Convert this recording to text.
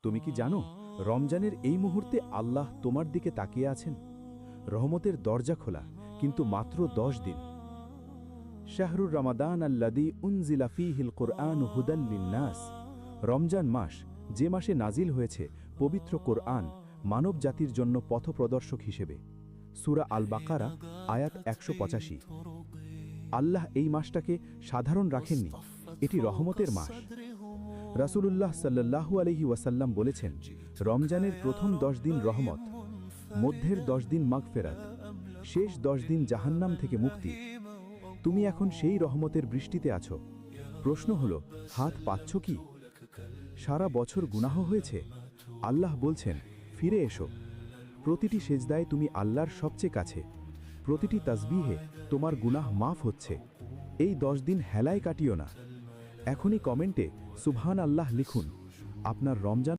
তুমি কি জানো রমজানের এই মুহূর্তে আল্লাহ তোমার দিকে তাকিয়ে আছেন? রহমতের দরজা খোলা, কিন্তু মাত্র 10 দিন। শাহরুর রমাদান আল্লাযী উনজিলা ফীহিল কুরআন হুদাল লিন্নাস। রমজান মাস, যে মাসে নাজিল হয়েছে পবিত্র কোরআন, মানব জাতির জন্য পথপ্রদর্শক হিসেবে। সূরা আল বাকারা আয়াত 185। আল্লাহ এই মাসটাকে সাধারণ রাখেননি, এটি রহমতের মাস। রাসূলুল্লাহ সাল্লাল্লাহু আলাইহি ওয়াসাল্লাম বলেছেন, রমজানের প্রথম 10 দিন রহমত, মধ্যের 10 দিন মাগফিরাত, শেষ 10 দিন জাহান্নাম থেকে মুক্তি। তুমি এখন সেই রহমতের বৃষ্টিতে আছো। প্রশ্ন হলো, হাত পাচ্ছ কি? সারা বছর গুনাহ হয়েছে, আল্লাহ বলছেন ফিরে এসো। প্রতিটি সেজদায় তুমি আল্লাহর সবচেয়ে কাছে, প্রতিটি তাসবিহে তোমার গুনাহ মাফ হচ্ছে। এই 10 দিন হেলায় কাটিও না। এখনই কমেন্টে সুবহান আল্লাহ লিখুন। আপনার রমজান